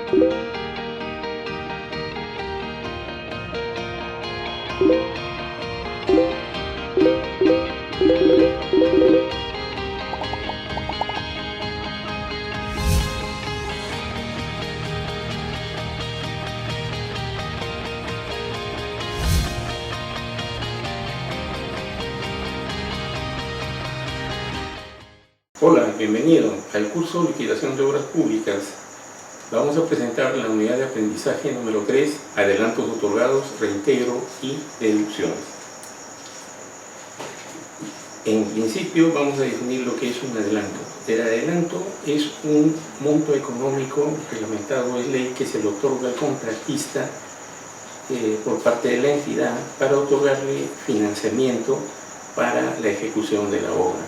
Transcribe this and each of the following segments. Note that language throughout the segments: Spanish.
Hola, bienvenido al curso Liquidación de Obras Públicas. Vamos a presentar la unidad de aprendizaje número 3, adelantos otorgados, reintegro y deducciones. En principio vamos a definir lo que es un adelanto. El adelanto es un monto económico reglamentado en ley que se le otorga al contratista por parte de la entidad para otorgarle financiamiento para la ejecución de la obra.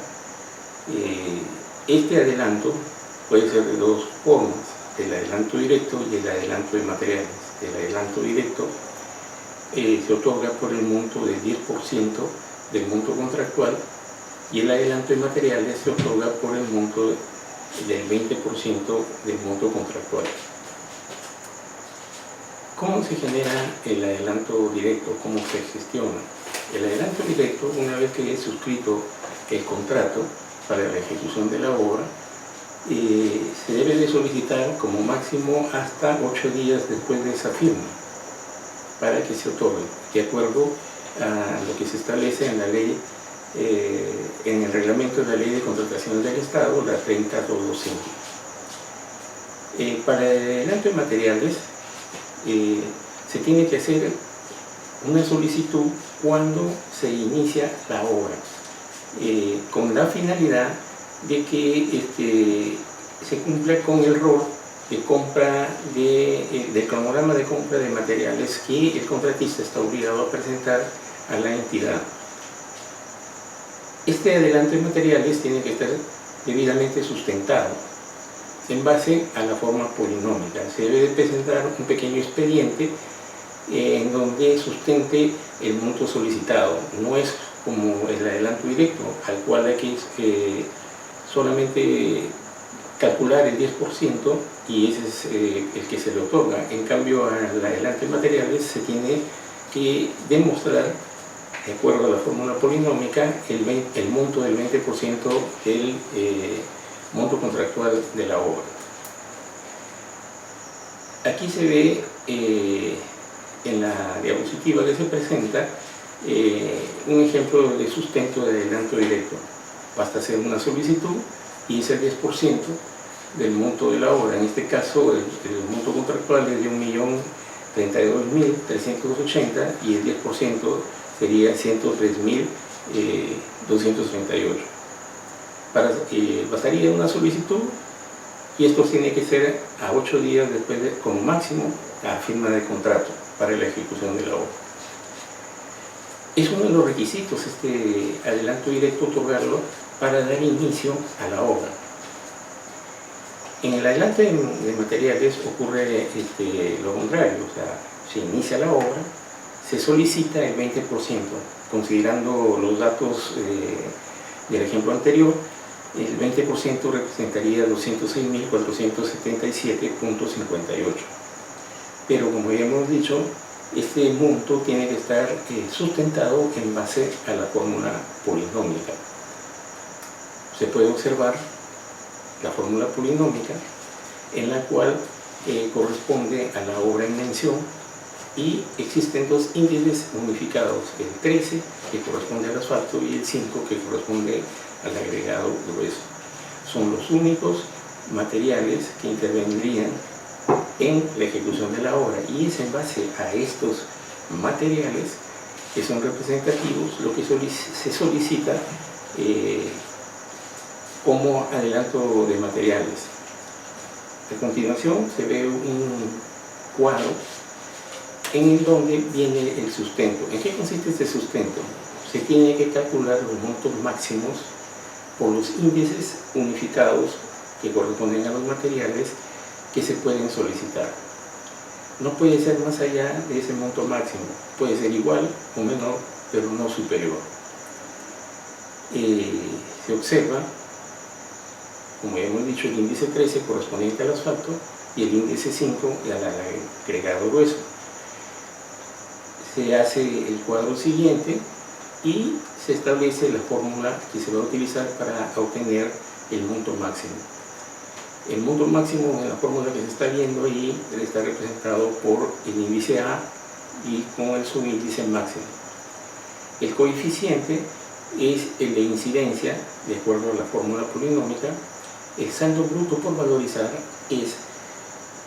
Este adelanto puede ser de dos formas, el adelanto directo y el adelanto de materiales. El adelanto directo se otorga por el monto del 10% del monto contractual y el adelanto de materiales se otorga por el monto del 20% del monto contractual. ¿Cómo se genera el adelanto directo? ¿Cómo se gestiona? El adelanto directo, una vez que es suscrito el contrato para la ejecución de la obra, se debe de solicitar como máximo hasta 8 días después de esa firma para que se otorgue, de acuerdo a lo que se establece en la ley, en el reglamento de la Ley de Contrataciones del Estado, la 30.205. Para el adelanto de materiales, se tiene que hacer una solicitud cuando se inicia la obra, con la finalidad de que se cumpla con el rol de compra del cronograma de compra de materiales que el contratista está obligado a presentar a la entidad. Este adelanto de materiales tiene que estar debidamente sustentado en base a la forma polinómica. Se debe de presentar un pequeño expediente en donde sustente el monto solicitado. No es como el adelanto directo, al cual hay que solamente calcular el 10% y ese es el que se le otorga. En cambio, al adelanto de materiales se tiene que demostrar, de acuerdo a la fórmula polinómica, el monto del 20% del monto contractual de la obra. Aquí se ve en la diapositiva que se presenta un ejemplo de sustento de adelanto directo. Basta hacer una solicitud y es el 10% del monto de la obra. En este caso el monto contractual es de 1.032.380 y el 10% sería 103.238. Bastaría una solicitud y esto tiene que ser a 8 días después como máximo la firma de contrato para la ejecución de la obra. Es uno de los requisitos este adelanto directo, otorgarlo para dar inicio a la obra. En el adelanto de materiales ocurre lo contrario, o sea, se inicia la obra, se solicita el 20%, considerando los datos del ejemplo anterior, el 20% representaría 206.477.58. Pero como ya hemos dicho, este monto tiene que estar sustentado en base a la fórmula polinómica. Se puede observar la fórmula polinómica en la cual corresponde a la obra en mención y existen dos índices unificados, el 13 que corresponde al asfalto y el 5 que corresponde al agregado grueso. Son los únicos materiales que intervendrían en la ejecución de la obra y es en base a estos materiales que son representativos lo que se solicita como adelanto de materiales. A continuación se ve un cuadro en donde viene el sustento. ¿En qué consiste este sustento? Se tiene que calcular los montos máximos por los índices unificados que corresponden a los materiales que se pueden solicitar. No puede ser más allá de ese monto máximo, puede ser igual o menor, pero no superior. Se observa, como ya hemos dicho, el índice 13 correspondiente al asfalto y el índice 5 al agregado grueso. Se hace el cuadro siguiente y se establece la fórmula que se va a utilizar para obtener el monto máximo. El monto máximo en la fórmula que se está viendo ahí está representado por el índice A y con el subíndice máximo. El coeficiente es el de incidencia, de acuerdo a la fórmula polinómica. El saldo bruto por valorizar es,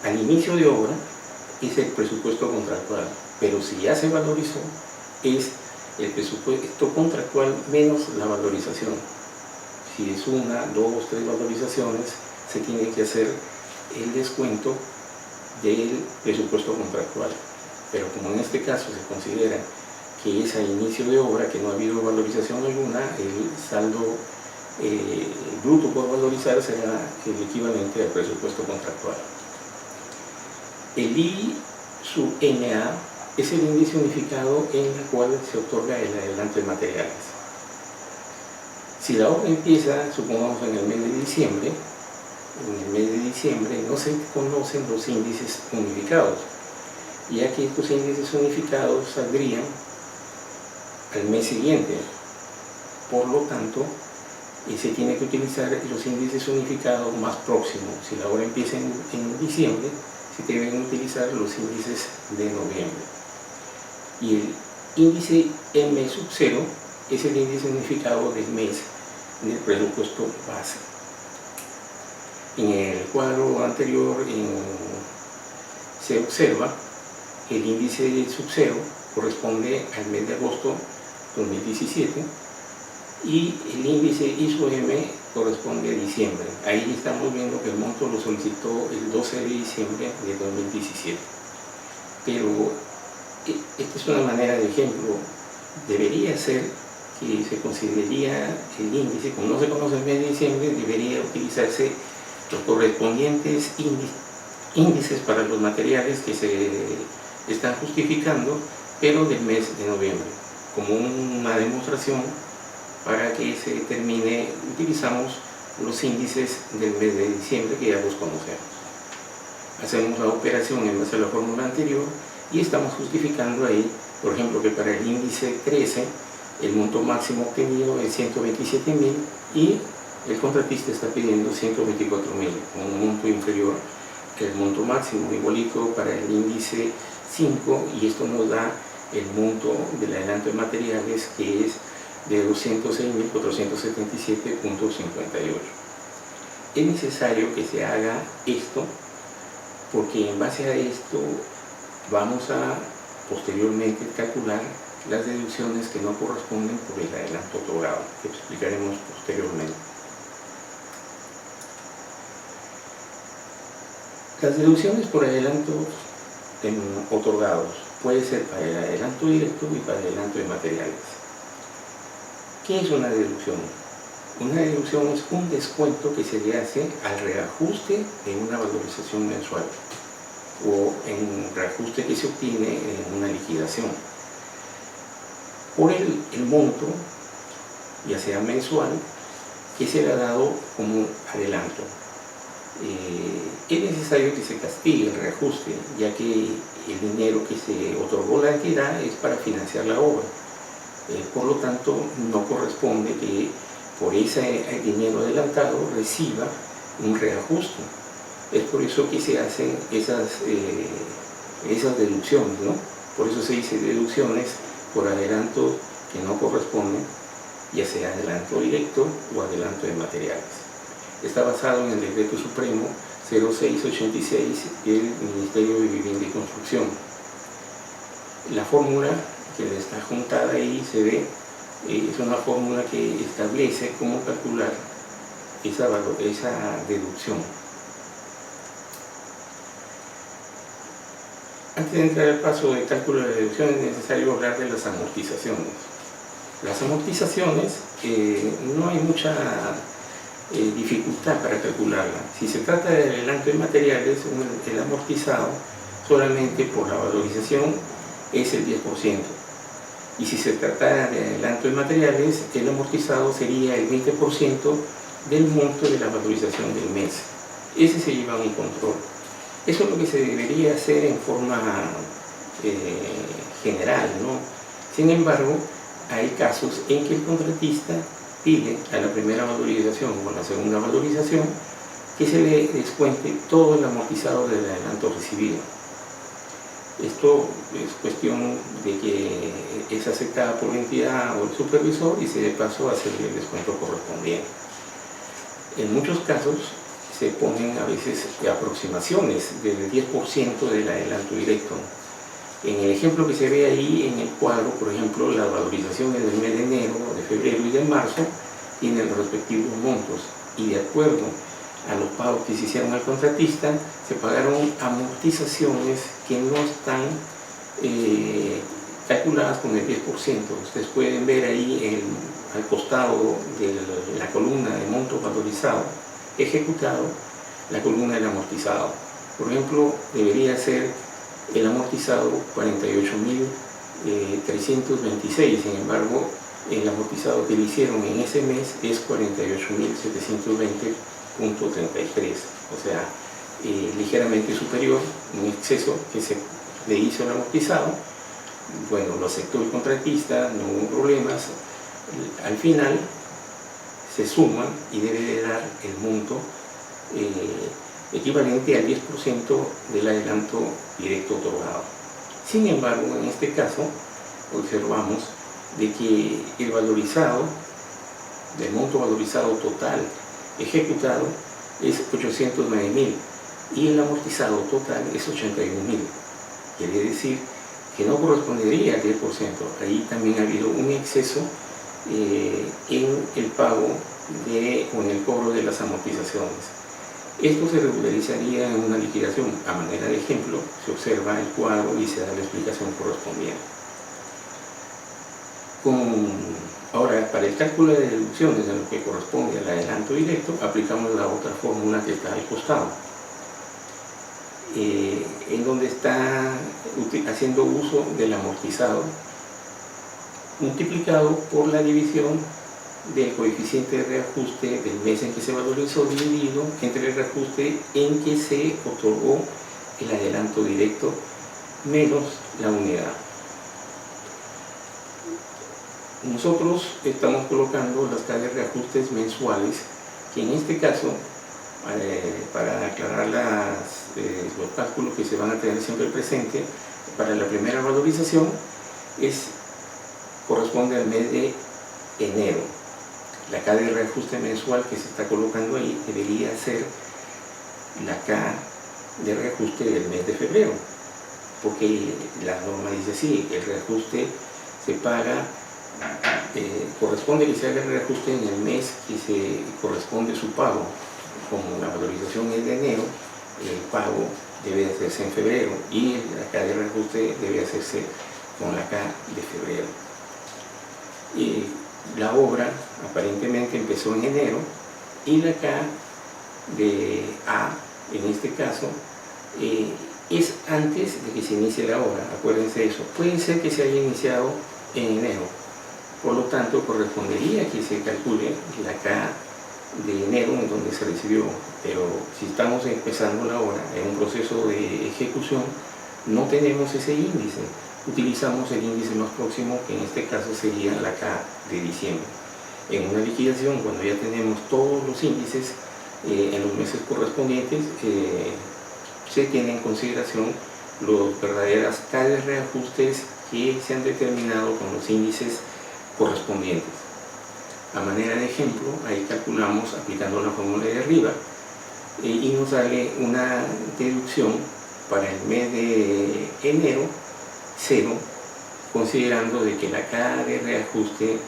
al inicio de obra, es el presupuesto contractual, pero si ya se valorizó, es el presupuesto contractual menos la valorización. Si es 1, 2, 3 valorizaciones, se tiene que hacer el descuento del presupuesto contractual. Pero como en este caso se considera que es a inicio de obra, que no ha habido valorización alguna, el saldo bruto por valorizar será el equivalente al presupuesto contractual. El I sub NA es el índice unificado en el cual se otorga el adelanto de materiales. Si la obra empieza, supongamos, en el mes de diciembre, no se conocen los índices unificados, ya que estos índices unificados saldrían al mes siguiente. Por lo tanto, se tiene que utilizar los índices unificados más próximos. Si la obra empieza en diciembre, se deben utilizar los índices de noviembre. Y el índice M sub 0 es el índice unificado del mes del presupuesto base. En el cuadro anterior se observa el índice sub 0 corresponde al mes de agosto 2017 y el índice I sub M corresponde a diciembre. Ahí estamos viendo que el monto lo solicitó el 12 de diciembre de 2017. Pero esta es una manera de ejemplo. Debería ser que se consideraría el índice, como no se conoce el mes de diciembre, debería utilizarse los correspondientes índices para los materiales que se están justificando, pero del mes de noviembre. Como una demostración para que se determine, utilizamos los índices del mes de diciembre que ya los conocemos. Hacemos la operación en base a la fórmula anterior y estamos justificando ahí, por ejemplo, que para el índice 13 el monto máximo obtenido es 127.000 y el contratista está pidiendo 124.000, con un monto inferior que el monto máximo, igualito para el índice 5, y esto nos da el monto del adelanto de materiales, que es de 206.477.58. Es necesario que se haga esto porque en base a esto vamos a posteriormente calcular las deducciones que no corresponden por el adelanto otorgado, que explicaremos posteriormente. Las deducciones por adelantos otorgados puede ser para el adelanto directo y para el adelanto de materiales. ¿Qué es una deducción? Una deducción es un descuento que se le hace al reajuste de una valorización mensual o en un reajuste que se obtiene en una liquidación por el monto, ya sea mensual, que se le ha dado como adelanto. Es necesario que se castigue el reajuste, ya que el dinero que se otorgó la entidad es para financiar la obra. Por lo tanto, no corresponde que por ese dinero adelantado reciba un reajuste. Es por eso que se hacen esas deducciones, ¿no? Por eso se dice deducciones por adelantos que no corresponden, ya sea adelanto directo o adelanto de materiales. Está basado en el Decreto Supremo 0686 del Ministerio de Vivienda y Construcción. La fórmula que está juntada ahí se ve, es una fórmula que establece cómo calcular esa deducción. Antes de entrar al paso de cálculo de deducción es necesario hablar de las amortizaciones. Las amortizaciones no hay mucha dificultad para calcularla. Si se trata de adelanto de materiales, el amortizado solamente por la valorización es el 10%. Y si se tratara de adelanto de materiales, el amortizado sería el 20% del monto de la valorización del mes. Ese se lleva un control. Eso es lo que se debería hacer en forma general, ¿no? Sin embargo, hay casos en que el contratista pide a la primera valorización o a la segunda valorización que se le descuente todo el amortizado del adelanto recibido. Esto es cuestión de que es aceptada por la entidad o el supervisor y se de paso a hacerle el descuento correspondiente. En muchos casos se ponen a veces aproximaciones del 10% del adelanto directo. En el ejemplo que se ve ahí en el cuadro, por ejemplo, las valorizaciones del mes de enero, de febrero y de marzo tienen los respectivos montos y de acuerdo a los pagos que se hicieron al contratista se pagaron amortizaciones que no están calculadas con el 10%. Ustedes pueden ver ahí al costado de la columna de monto valorizado ejecutado, la columna del amortizado. Por ejemplo, debería ser el amortizado 48.326, sin embargo, el amortizado que le hicieron en ese mes es 48.720.33, o sea, ligeramente superior, un exceso que se le hizo el amortizado. Bueno, lo aceptó el contratista, no hubo problemas. Al final se suman y debe de dar el monto equivalente al 10% del adelanto directo otorgado. Sin embargo, en este caso, observamos de que el valorizado, del monto valorizado total ejecutado, es 809.000 y el amortizado total es 81.000. Quiere decir que no correspondería al 10%. Ahí también ha habido un exceso en el pago o en el cobro de las amortizaciones. Esto se regularizaría en una liquidación. A manera de ejemplo, se observa el cuadro y se da la explicación correspondiente. Ahora, para el cálculo de deducciones en lo que corresponde al adelanto directo, aplicamos la otra fórmula que está al costado, en donde está haciendo uso del amortizado multiplicado por la división del coeficiente de reajuste del mes en que se valorizó dividido entre el reajuste en que se otorgó el adelanto directo menos la unidad. Nosotros estamos colocando las tablas de reajustes mensuales, que en este caso, para aclarar los cálculos que se van a tener siempre presente, para la primera valorización corresponde al mes de enero. La K de reajuste mensual que se está colocando ahí debería ser la K de reajuste del mes de febrero, porque la norma dice así: el reajuste se paga, corresponde que se haga el reajuste en el mes que se corresponde su pago. Como la valorización es de enero, el pago debe hacerse en febrero y la K de reajuste debe hacerse con la K de febrero. La obra aparentemente empezó en enero y la K de A, en este caso, es antes de que se inicie la obra. Acuérdense de eso. Puede ser que se haya iniciado en enero, por lo tanto correspondería que se calcule la K de enero en donde se recibió, pero si estamos empezando la obra en un proceso de ejecución, no tenemos ese índice. Utilizamos el índice más próximo, que en este caso sería la K de diciembre. En una liquidación, cuando ya tenemos todos los índices en los meses correspondientes, se tiene en consideración las verdaderas K de reajustes que se han determinado con los índices correspondientes. A manera de ejemplo, ahí calculamos aplicando la fórmula de arriba y nos sale una deducción para el mes de enero 0, considerando de que la K de reajuste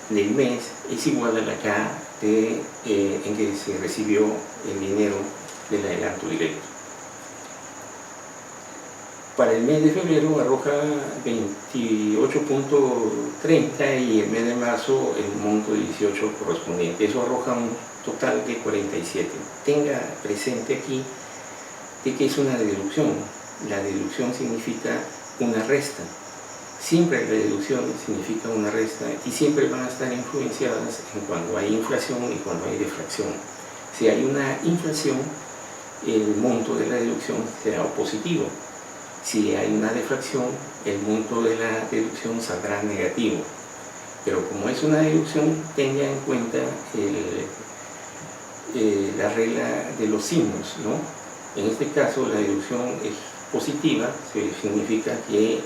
del mes es igual a la K en que se recibió el dinero del adelanto directo. Para el mes de febrero arroja 28.30 y el mes de marzo el monto de 18 correspondiente. Eso arroja un total de 47. Tenga presente aquí de que es una deducción. La deducción significa una resta. Siempre la deducción significa una resta y siempre van a estar influenciadas en cuando hay inflación y cuando hay deflación. Si hay una inflación, el monto de la deducción será positivo. Si hay una defracción, el monto de la deducción saldrá negativo. Pero como es una deducción, tenga en cuenta la regla de los signos, ¿no? En este caso, la deducción es positiva, significa que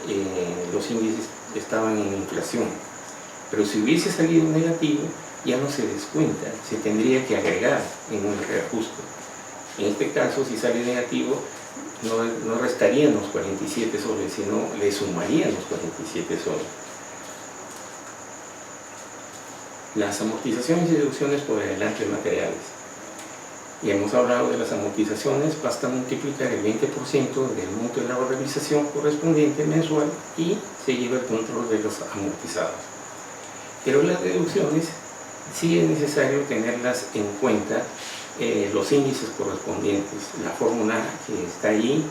los índices estaban en inflación. Pero si hubiese salido negativo, ya no se descuenta, se tendría que agregar en un reajuste. En este caso, si sale negativo, no restarían los 47 soles, sino le sumarían los 47 soles. Las amortizaciones y deducciones por adelanto de materiales. Ya hemos hablado de las amortizaciones, basta multiplicar el 20% del monto de la valorización correspondiente mensual y se lleva el control de los amortizados. Pero las deducciones sí es necesario tenerlas en cuenta, los índices correspondientes, la fórmula que está allí,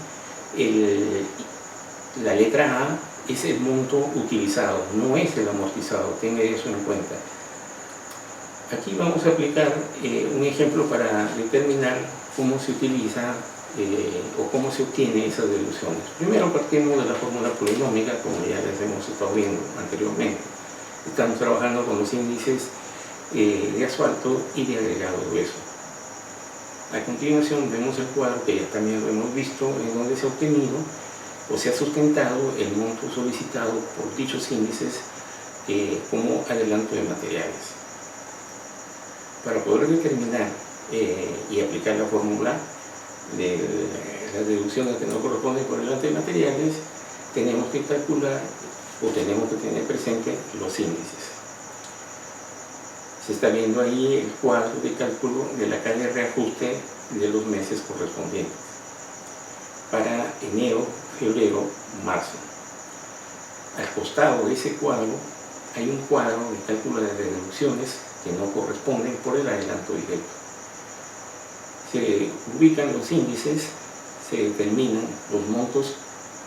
la letra A es el monto utilizado, no es el amortizado, tenga eso en cuenta. Aquí vamos a aplicar un ejemplo para determinar cómo se utiliza o cómo se obtiene esas deducciones. Primero partimos de la fórmula polinómica, como ya les hemos estado viendo anteriormente. Estamos trabajando con los índices de asfalto y de agregado grueso. A continuación vemos el cuadro que ya también lo hemos visto, en donde se ha obtenido o se ha sustentado el monto solicitado por dichos índices como adelanto de materiales. Para poder determinar y aplicar la fórmula de las deducciones que no corresponden por adelanto de materiales, tenemos que calcular o tenemos que tener presente los índices. Se está viendo ahí el cuadro de cálculo de la calle de reajuste de los meses correspondientes para enero, febrero, marzo. Al costado de ese cuadro hay un cuadro de cálculo de deducciones que no corresponden por el adelanto directo. Se ubican los índices, se determinan los montos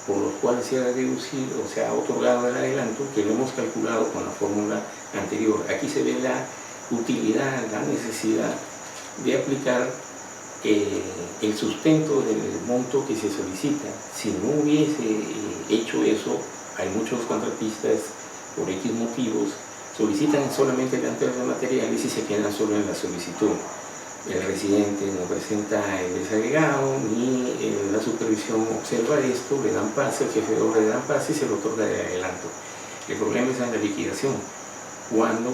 por los cuales se ha deducido o se ha otorgado el adelanto, que lo hemos calculado con la fórmula anterior. Aquí se ve la utilidad, la necesidad de aplicar el sustento del monto que se solicita. Si no hubiese hecho eso, hay muchos contratistas, por X motivos, solicitan solamente el adelanto de materiales y se quedan solo en la solicitud. El residente no presenta el desagregado, ni la supervisión observa esto, le dan pase, el jefe de obra le dan pase y se lo otorga de adelanto. El problema es en la liquidación, cuando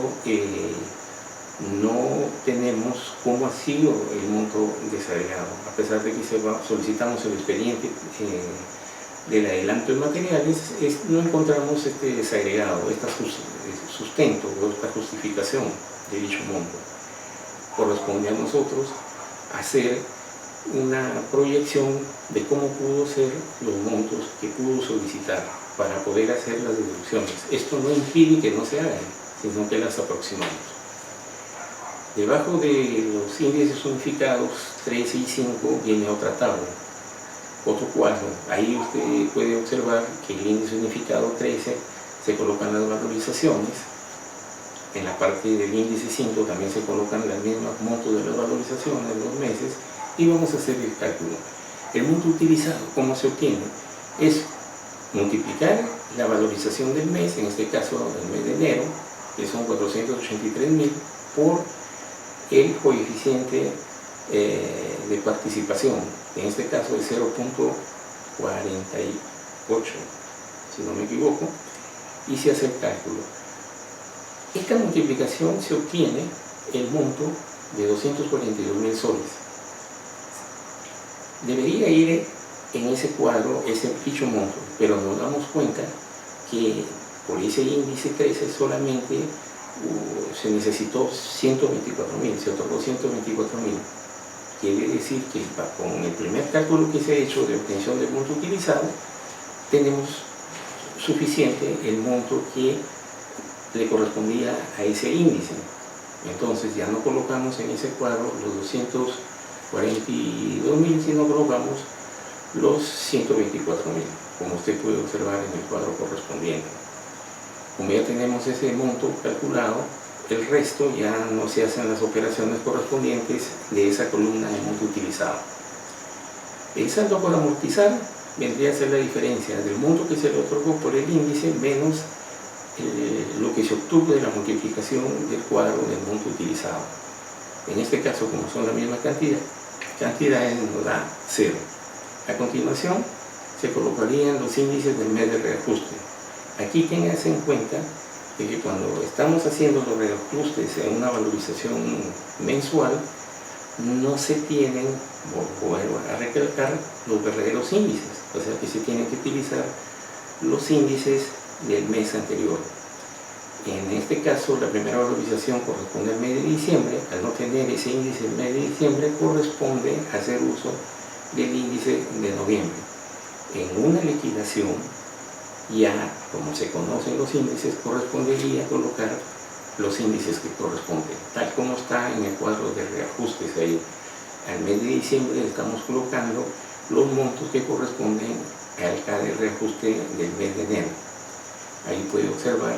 no tenemos cómo ha sido el monto desagregado, a pesar de que solicitamos el expediente del adelanto de materiales, no encontramos este desagregado, este sustento o esta justificación de dicho monto. Corresponde a nosotros hacer una proyección de cómo pudo ser los montos que pudo solicitar para poder hacer las deducciones. Esto no impide que no se hagan, sino que las aproximamos. Debajo de los índices unificados 13 y 5 viene otra tabla, otro cuadro. Ahí usted puede observar que el índice unificado 13 se colocan las valorizaciones. En la parte del índice 5 también se colocan los mismos montos de las valorizaciones de los meses y vamos a hacer el cálculo. El monto utilizado, ¿cómo se obtiene? Es multiplicar la valorización del mes, en este caso el mes de enero, que son 483.000, por el coeficiente de participación, en este caso es 0.48, si no me equivoco, y se hace el cálculo. Esta multiplicación se obtiene el monto de 242.000 soles. Debería ir en ese cuadro ese dicho monto, pero nos damos cuenta que por ese índice 13 solamente se necesitó 124.000, se otorgó 124.000. Quiere decir que con el primer cálculo que se ha hecho de obtención del monto utilizado, tenemos suficiente el monto que le correspondía a ese índice. Entonces ya no colocamos en ese cuadro los 242.000, sino colocamos los 124.000, como usted puede observar en el cuadro correspondiente. Como ya tenemos ese monto calculado, el resto ya no se hacen las operaciones correspondientes de esa columna de monto utilizado. El saldo por amortizar vendría a ser la diferencia del monto que se le otorgó por el índice menos lo que se obtuvo de la multiplicación del cuadro del monto utilizado. En este caso, como son la misma cantidad nos da 0. A continuación, se colocarían los índices del mes de reajuste. Aquí ténganse en cuenta de que cuando estamos haciendo los reajustes en una valorización mensual, no se tienen, vuelvo a recalcar, los verdaderos índices, o sea que se tienen que utilizar los índices del mes anterior. En este caso, la primera valorización corresponde al mes de diciembre. Al no tener ese índice del mes de diciembre, corresponde a hacer uso del índice de noviembre. En una liquidación, ya como se conocen los índices, correspondería colocar los índices que corresponden, tal como está en el cuadro de reajustes ahí. Al mes de diciembre estamos colocando los montos que corresponden al cada reajuste del mes de enero. Ahí puede observar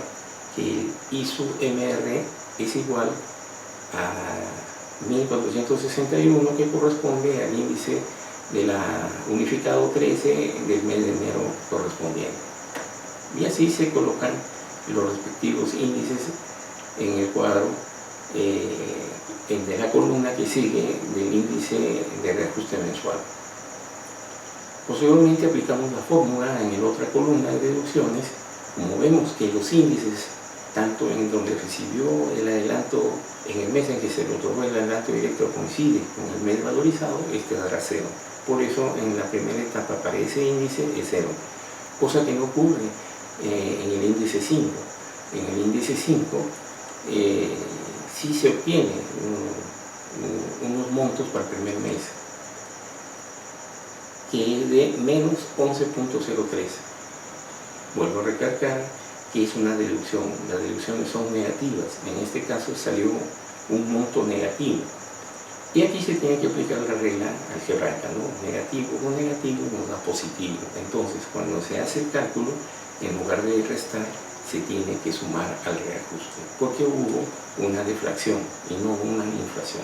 que el ISU-MR es igual a 1461, que corresponde al índice de la unificado 13 del mes de enero correspondiente. Y así se colocan los respectivos índices en el cuadro de la columna que sigue del índice de reajuste mensual. Posteriormente aplicamos la fórmula en la otra columna de deducciones. Como vemos que los índices, tanto en donde recibió el adelanto, en el mes en que se le otorgó el adelanto directo, coincide con el mes valorizado, este dará 0. Por eso en la primera etapa para ese índice es 0, cosa que no ocurre en el índice 5. En el índice 5 sí se obtiene unos montos para el primer mes, que es de menos 11.03. Vuelvo a recalcar que es una deducción. Las deducciones son negativas. En este caso salió un monto negativo. Y aquí se tiene que aplicar la regla algebraica, ¿no? Negativo con negativo nos da positivo. Entonces, cuando se hace el cálculo, en lugar de restar, se tiene que sumar al reajuste, porque hubo una deflación y no una inflación.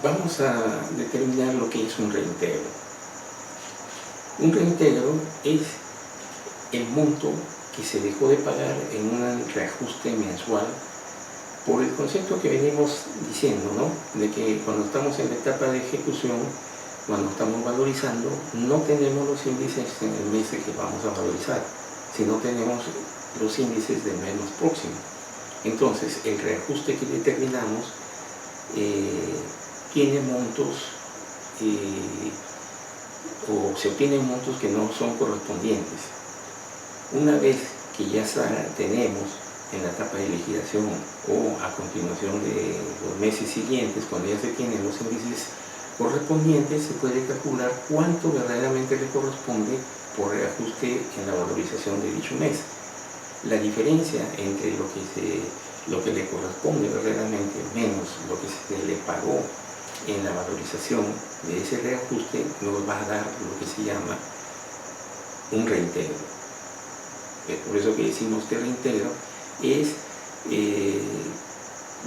Vamos a determinar lo que es un reintegro. Un reintegro es el monto que se dejó de pagar en un reajuste mensual por el concepto que venimos diciendo, ¿no? De que cuando estamos en la etapa de ejecución, cuando estamos valorizando, no tenemos los índices en el mes que vamos a valorizar, sino tenemos los índices del mes más próximo. Entonces, el reajuste que determinamos tiene montos o se obtienen montos que no son correspondientes. Una vez que ya tenemos en la etapa de liquidación o a continuación de los meses siguientes, cuando ya se tienen los índices correspondientes, se puede calcular cuánto verdaderamente le corresponde por reajuste en la valorización de dicho mes. La diferencia entre lo que le corresponde verdaderamente menos lo que se le pagó en la valorización de ese reajuste nos va a dar lo que se llama un reintegro. Por eso que decimos que reintegro es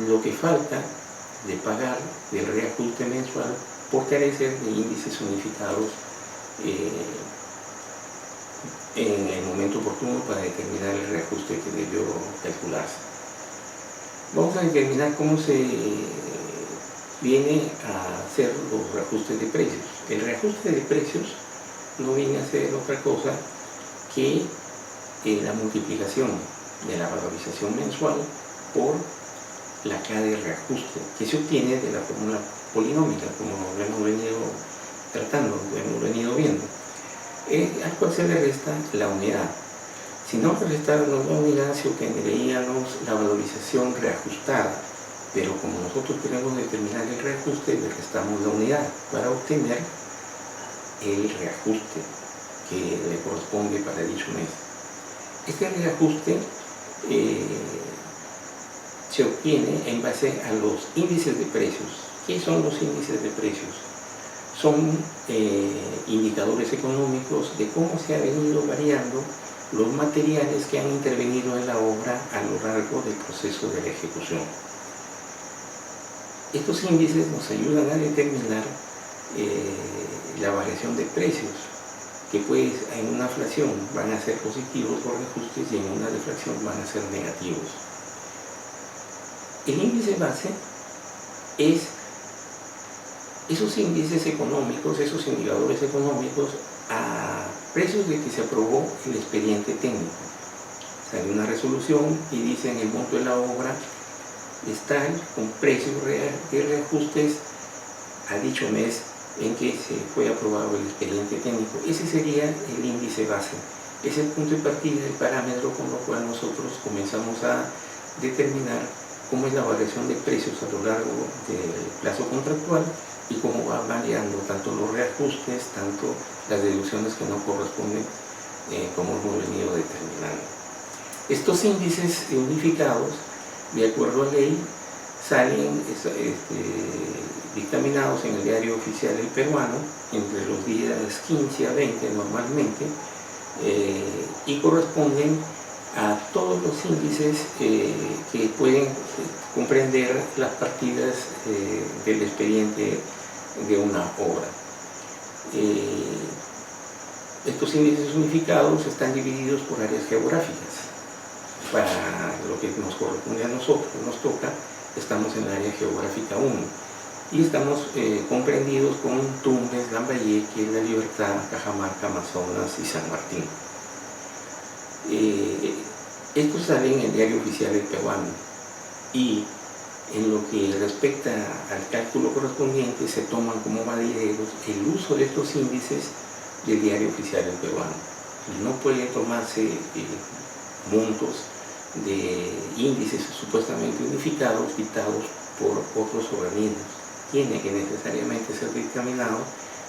lo que falta de pagar del reajuste mensual por carecer de índices unificados en el momento oportuno para determinar el reajuste que debió calcularse. Vamos a determinar cómo se viene a hacer los reajustes de precios. El reajuste de precios no viene a ser otra cosa que la multiplicación de la valorización mensual por la K de reajuste, que se obtiene de la fórmula polinómica, como lo hemos venido tratando, lo hemos venido viendo, al cual se le resta la unidad. Si no restáramos la unidad, se obtendríamos la valorización reajustada, pero como nosotros queremos determinar el reajuste, le restamos la unidad para obtener el reajuste que le corresponde para dicho mes. Este reajuste se obtiene en base a los índices de precios. ¿Qué son los índices de precios? Son indicadores económicos de cómo se ha venido variando los materiales que han intervenido en la obra a lo largo del proceso de la ejecución. Estos índices nos ayudan a determinar la variación de precios, que pues en una inflación van a ser positivos por reajustes y en una deflación van a ser negativos. El índice base es esos índices económicos, esos indicadores económicos a precios de que se aprobó el expediente técnico. Sale una resolución y dicen el monto de la obra está con precios de reajustes a dicho mes en que se fue aprobado el expediente técnico. Ese sería el índice base. Es el punto de partida, el parámetro con lo cual nosotros comenzamos a determinar cómo es la variación de precios a lo largo del plazo contractual y cómo va variando tanto los reajustes, tanto las deducciones que no corresponden, como hemos venido determinando. Estos índices unificados, de acuerdo a ley, salen dictaminados en el diario oficial del peruano entre los días 15 a 20 normalmente, y corresponden a todos los índices que pueden comprender las partidas del expediente de una obra. Estos índices unificados están divididos por áreas geográficas. Para lo que nos corresponde a nosotros, nos toca, estamos en el área geográfica 1 y estamos comprendidos con Tumbes, Lambayeque, La Libertad, Cajamarca, Amazonas y San Martín. Estos salen en el diario oficial del peruano y en lo que respecta al cálculo correspondiente se toman como valideros el uso de estos índices del diario oficial del peruano. No puede tomarse montos de índices supuestamente unificados dictados por otros organismos. Tiene que necesariamente ser dictaminado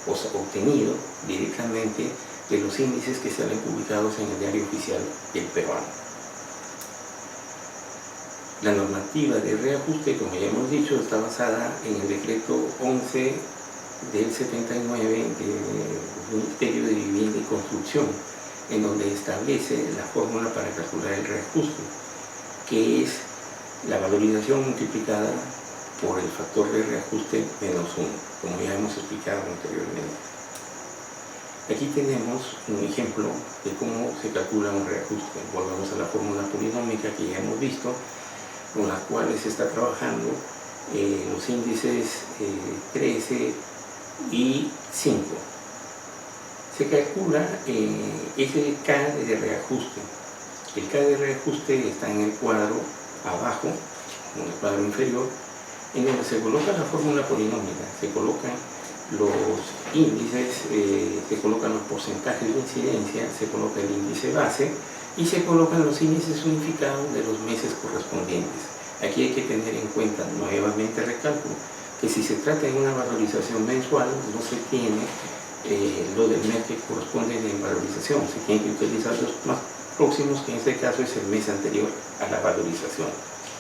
o obtenido directamente de los índices que salen publicados en el diario oficial del peruano. La normativa de reajuste, como ya hemos dicho, está basada en el decreto 11 del 79 del Ministerio de Vivienda y Construcción, en donde establece la fórmula para calcular el reajuste, que es la valorización multiplicada por el factor de reajuste menos 1, como ya hemos explicado anteriormente. Aquí tenemos un ejemplo de cómo se calcula un reajuste. Volvemos a la fórmula polinómica que ya hemos visto, con la cual se está trabajando los índices 13 y 5. Se calcula ese K de reajuste. El K de reajuste está en el cuadro abajo, en el cuadro inferior, en donde se coloca la fórmula polinómica, se colocan los índices, se colocan los porcentajes de incidencia, se coloca el índice base y se colocan los índices unificados de los meses correspondientes. Aquí hay que tener en cuenta, nuevamente recalco, que si se trata de una valorización mensual, no se tiene lo del mes que corresponde en valorización, se tiene que utilizar los más próximos, que en este caso es el mes anterior a la valorización.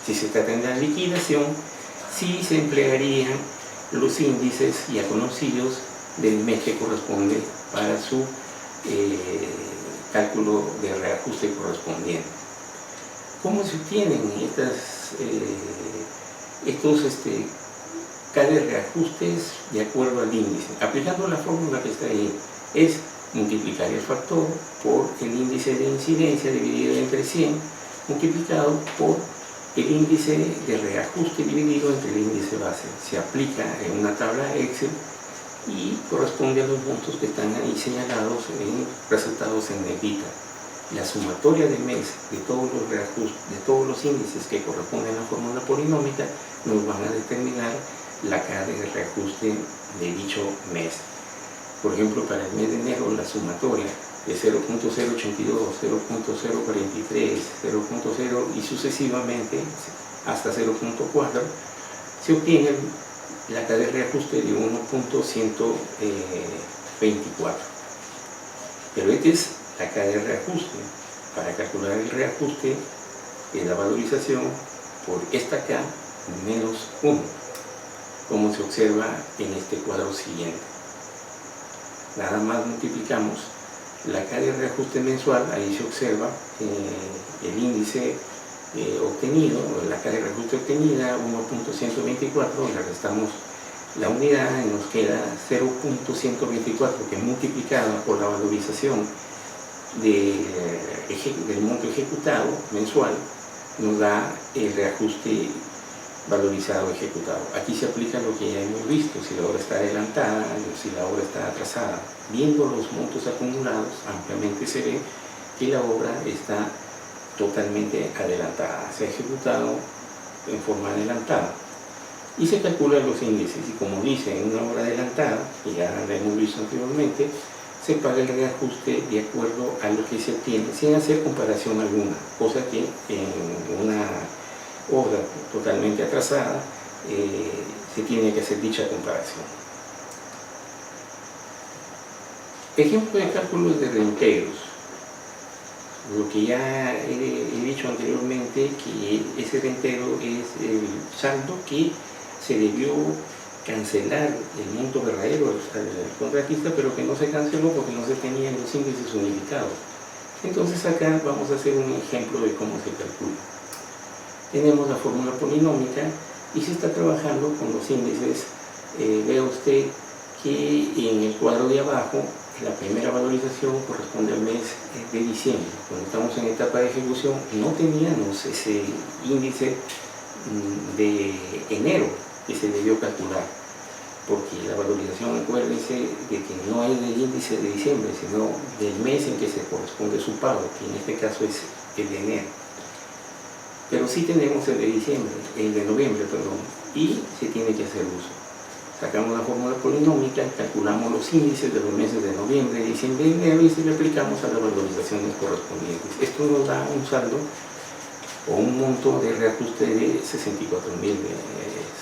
Si se trata de la liquidación, sí se emplearían los índices ya conocidos del mes que corresponde para su cálculo de reajuste correspondiente. ¿Cómo se obtienen estos K de reajustes de acuerdo al índice? Aplicando la fórmula que está ahí, es multiplicar el factor por el índice de incidencia dividido entre 100, multiplicado por el índice de reajuste dividido entre el índice base. Se aplica en una tabla Excel y corresponde a los montos que están ahí señalados, resaltados en negrita. La sumatoria de mes de todos los reajustes, de todos los índices que corresponden a la fórmula polinómica, nos van a determinar la K de reajuste de dicho mes. Por ejemplo, para el mes de enero, la sumatoria de 0.082, 0.043, 0.0 y sucesivamente hasta 0.4, se obtiene la K de reajuste de 1.124. Pero esta es la K de reajuste. Para calcular el reajuste de la valorización por esta K menos 1, como se observa en este cuadro siguiente. Nada más multiplicamos la K de reajuste mensual, ahí se observa el índice obtenido, la carga de reajuste obtenida, 1.124, le restamos la unidad y nos queda 0.124, que multiplicada por la valorización del monto ejecutado mensual nos da el reajuste valorizado ejecutado. Aquí se aplica lo que ya hemos visto: si la obra está adelantada, si la obra está atrasada. Viendo los montos acumulados, ampliamente se ve que la obra está totalmente adelantada, se ha ejecutado en forma adelantada y se calculan los índices, y como dice en una obra adelantada, que ya la hemos visto anteriormente, se paga el reajuste de acuerdo a lo que se obtiene sin hacer comparación alguna, cosa que en una obra totalmente atrasada se tiene que hacer dicha comparación. Ejemplo de cálculos de reintegros. Lo que ya he dicho anteriormente, que ese reintegro es el saldo que se debió cancelar el monto verdadero del contratista, pero que no se canceló porque no se tenían los índices unificados. Entonces acá vamos a hacer un ejemplo de cómo se calcula. Tenemos la fórmula polinómica y se está trabajando con los índices. Vea usted que en el cuadro de abajo la primera valorización corresponde al mes de diciembre. Cuando estamos en etapa de ejecución no teníamos ese índice de enero que se debió calcular, porque la valorización, acuérdense de que no es del índice de diciembre, sino del mes en que se corresponde su pago, que en este caso es el de enero. Pero sí tenemos el de diciembre, el de noviembre, perdón, y se tiene que hacer uso. Sacamos la fórmula polinómica, calculamos los índices de los meses de noviembre, diciembre y enero y se le aplicamos a las valorizaciones correspondientes. Esto nos da un saldo o un monto de reajuste de 64.000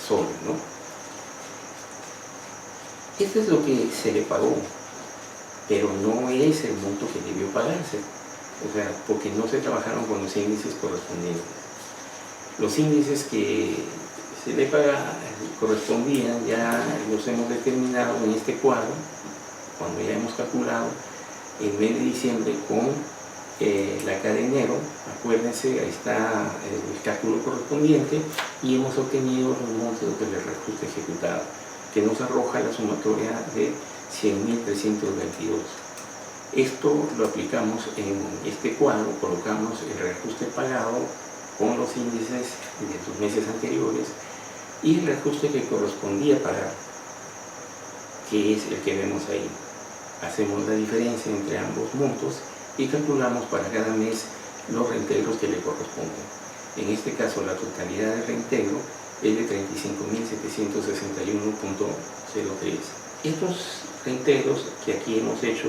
soles, ¿no? Esto es lo que se le pagó, pero no es el monto que debió pagarse, o sea, porque no se trabajaron con los índices correspondientes. Los índices que se le correspondían ya los hemos determinado en este cuadro, cuando ya hemos calculado el mes de diciembre con la K de enero. Acuérdense, ahí está el cálculo correspondiente y hemos obtenido los montos del reajuste ejecutado, que nos arroja la sumatoria de 100.322. Esto lo aplicamos en este cuadro, colocamos el reajuste pagado con los índices de los meses anteriores y el reajuste que correspondía pagar, que es el que vemos ahí. Hacemos la diferencia entre ambos montos y calculamos para cada mes los reintegros que le corresponden. En este caso, la totalidad del reintegro es de 35.761.03. Estos reintegros que aquí hemos hecho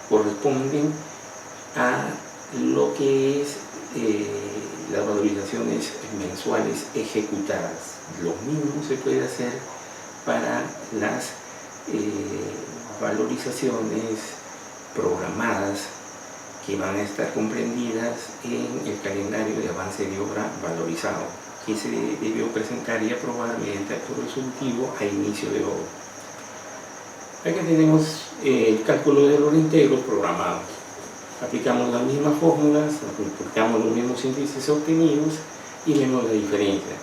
corresponden a lo que es las valorizaciones mensuales ejecutadas. Lo mismo se puede hacer para las valorizaciones programadas que van a estar comprendidas en el calendario de avance de obra valorizado, que se debió presentar y aprobar mediante acto resolutivo a inicio de obra. Acá tenemos el cálculo de los reintegros programados. Aplicamos las mismas fórmulas, aplicamos los mismos índices obtenidos y vemos la diferencia,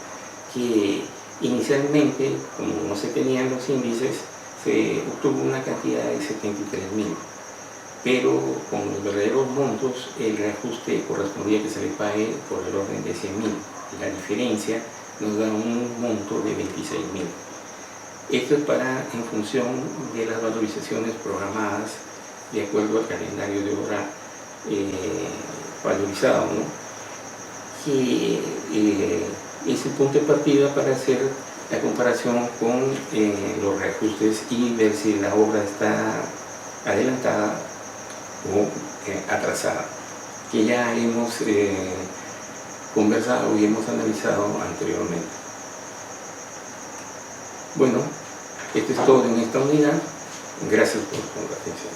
que inicialmente, como no se tenían los índices, se obtuvo una cantidad de 73.000, pero con los verdaderos montos el reajuste correspondía que se le pague por el orden de 100.000. La diferencia nos da un monto de 26.000. Esto es en función de las valorizaciones programadas de acuerdo al calendario de obra valorizado, ¿no? Que es el punto de partida para hacer la comparación con los reajustes y ver si la obra está adelantada o atrasada, que ya hemos conversado y hemos analizado anteriormente. Bueno, esto es todo en esta unidad. Gracias por su atención.